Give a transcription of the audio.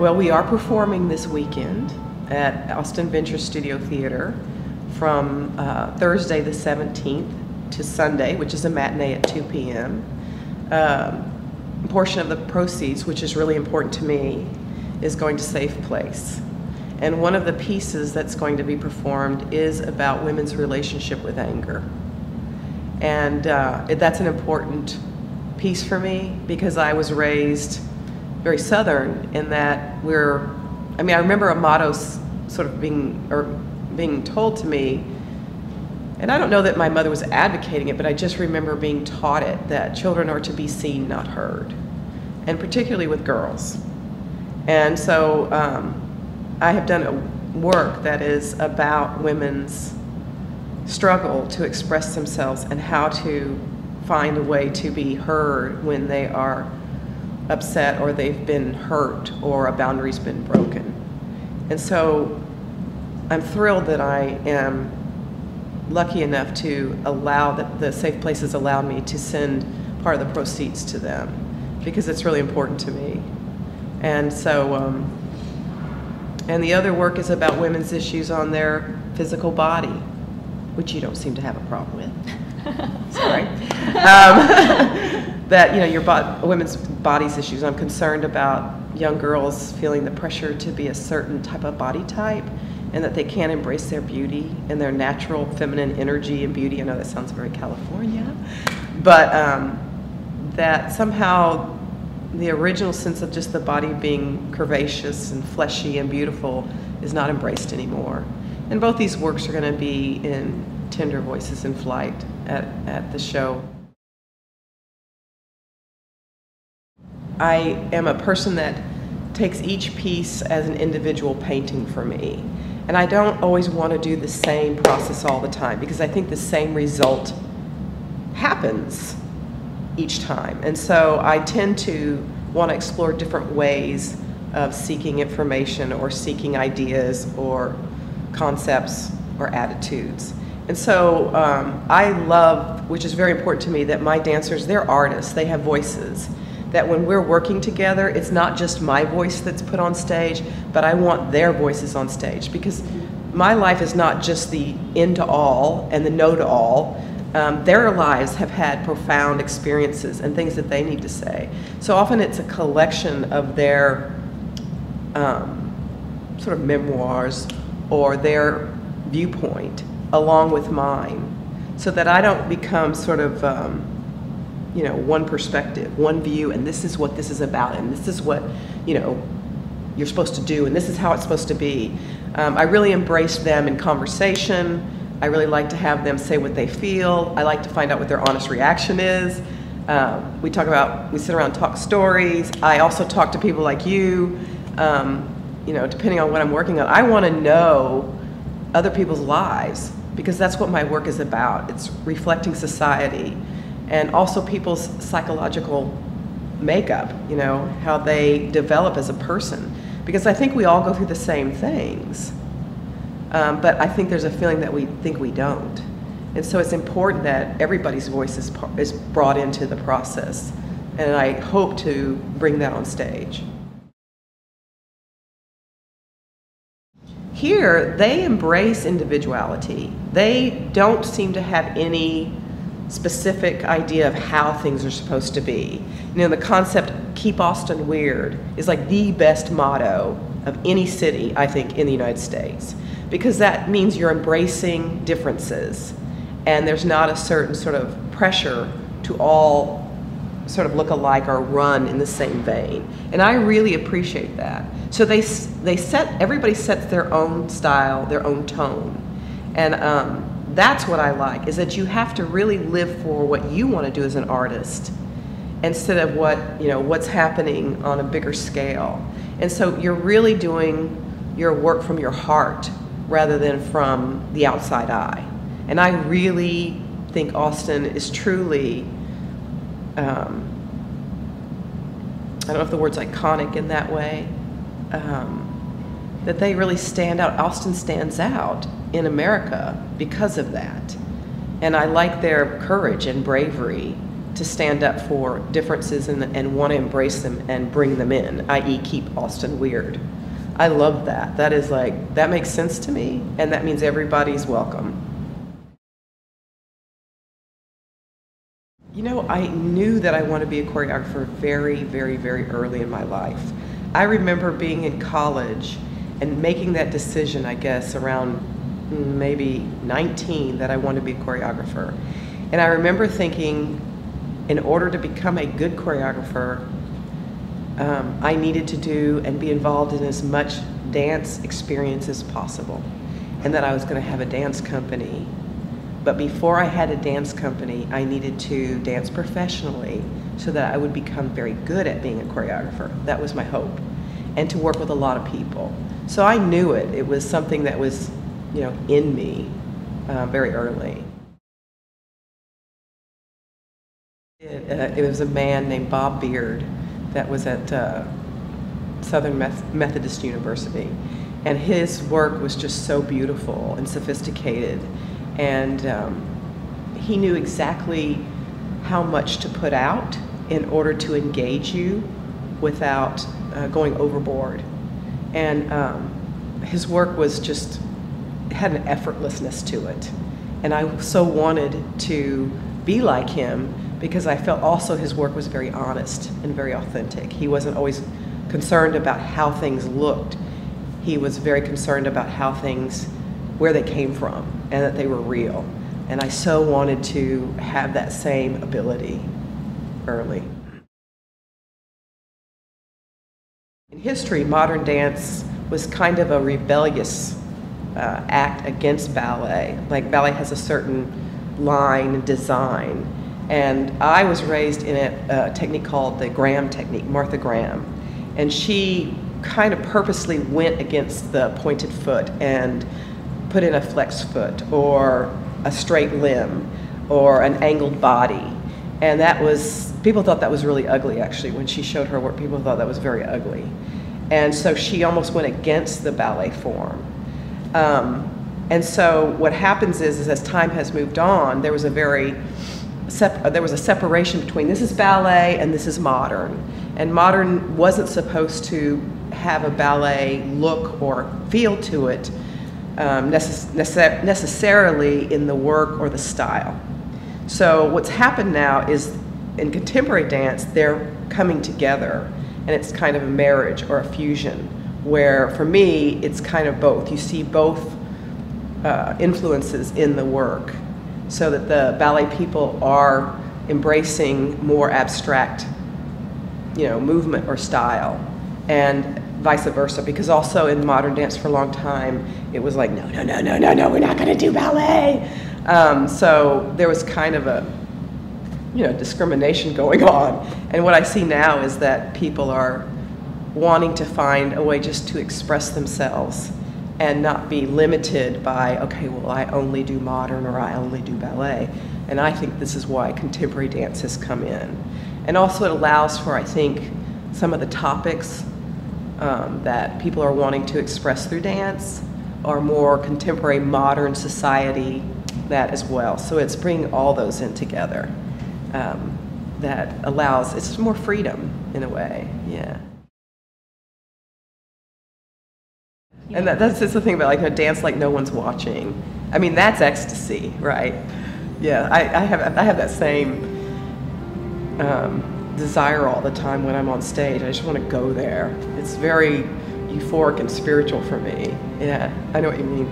Well, we are performing this weekend at Austin Venture Studio Theater from Thursday the 17th to Sunday, which is a matinee at 2 p.m. A portion of the proceeds, which is really important to me, is going to Safe Place. And one of the pieces that's going to be performed is about women's relationship with anger. And that's an important piece for me because I was raised very Southern in that I remember a motto sort of being told to me, and I don't know that my mother was advocating it, but I just remember being taught it, that children are to be seen, not heard, and particularly with girls. And so I have done work that is about women's struggle to express themselves and how to find a way to be heard when they are upset or they've been hurt or a boundary's been broken. And so I'm thrilled that I am lucky enough to allow that the Safe Places allowed me to send part of the proceeds to them because it's really important to me. And so, and the other work is about women's issues on their physical body, which you don't seem to have a problem with. Sorry. That, women's bodies issues. I'm concerned about young girls feeling the pressure to be a certain type of body type and that they can't embrace their beauty and their natural feminine energy and beauty. I know that sounds very California, but that somehow the original sense of just the body being curvaceous and fleshy and beautiful is not embraced anymore. And both these works are going to be in Tender Voices in Flight at the show. I am a person that takes each piece as an individual painting for me. And I don't always want to do the same process all the time because I think the same result happens each time. And so I tend to want to explore different ways of seeking information or seeking ideas or concepts or attitudes. And so I love, which is very important to me, that my dancers, they're artists, they have voices. That when we're working together, it's not just my voice that's put on stage, but I want their voices on stage because my life is not just the in to all and the no to all. Their lives have had profound experiences and things that they need to say. So often it's a collection of their sort of memoirs or their viewpoint along with mine, so that I don't become sort of one perspective, one view, and this is what this is about, and this is what you're supposed to do, and this is how it's supposed to be. I really embrace them in conversation. I really like to have them say what they feel. I like to find out what their honest reaction is. We sit around and talk stories. I also talk to people like you, depending on what I'm working on. I want to know other people's lives because that's what my work is about. It's reflecting society and also people's psychological makeup, how they develop as a person. Because I think we all go through the same things. But I think there's a feeling that we think we don't. And so it's important that everybody's voice is brought into the process. And I hope to bring that on stage. Here, they embrace individuality. They don't seem to have any specific idea of how things are supposed to be. The concept, keep Austin weird, is like the best motto of any city, I think, in the United States. Because that means you're embracing differences. And there's not a certain sort of pressure to all sort of look alike or run in the same vein. And I really appreciate that. So everybody sets their own style, their own tone. And that's what I like, is that you have to really live for what you want to do as an artist instead of what's happening on a bigger scale. And so you're really doing your work from your heart rather than from the outside eye. And I really think Austin is truly, I don't know if the word's iconic in that way, that they really stand out. Austin stands out in America because of that. And I like their courage and bravery to stand up for differences and want to embrace them and bring them in, i.e. keep Austin weird. I love that. That is like, that makes sense to me, and that means everybody's welcome. You know, I knew that I wanted to be a choreographer very, very, very early in my life. I remember being in college and making that decision, I guess, around maybe 19, that I wanted to be a choreographer. And I remember thinking, in order to become a good choreographer, I needed to do and be involved in as much dance experience as possible, and that I was going to have a dance company. But before I had a dance company, I needed to dance professionally so that I would become very good at being a choreographer. That was my hope, and to work with a lot of people. So I knew it. It was something that was, you know, in me very early. It was a man named Bob Beard that was at Southern Methodist University, and his work was just so beautiful and sophisticated, and he knew exactly how much to put out in order to engage you without going overboard. And his work was just, had an effortlessness to it, and I so wanted to be like him, because I felt also his work was very honest and very authentic. He wasn't always concerned about how things looked. He was very concerned about how things, where they came from, and that they were real. And I so wanted to have that same ability early. In history, modern dance was kind of a rebellious act against ballet. Like, ballet has a certain line and design. And I was raised in a technique called the Graham technique, Martha Graham. And she kind of purposely went against the pointed foot and put in a flexed foot or a straight limb or an angled body. And that was, people thought that was really ugly, actually. When she showed her work, people thought that was very ugly. And so she almost went against the ballet form. And so what happens is as time has moved on, there was a separation between this is ballet and this is modern. And modern wasn't supposed to have a ballet look or feel to it necessarily in the work or the style. So what's happened now is in contemporary dance, they're coming together, and it's kind of a marriage or a fusion, where for me, it's kind of both. You see both influences in the work, so that the ballet people are embracing more abstract, you know, movement or style, and vice versa, because also in modern dance for a long time, it was like, no, no, no, no, no, no, we're not gonna do ballet. So there was kind of a, you know, discrimination going on. And what I see now is that people are wanting to find a way just to express themselves and not be limited by, okay, well, I only do modern or I only do ballet. And I think this is why contemporary dance has come in. And also it allows for, I think, some of the topics that people are wanting to express through dance are more contemporary, modern society, that as well. So it's bringing all those in together. That allows, it's more freedom in a way, yeah. And that's just the thing about, like, a dance like no one's watching. I mean, that's ecstasy, right? Yeah, I have that same desire all the time when I'm on stage. I just want to go there. It's very euphoric and spiritual for me. Yeah, I know what you mean.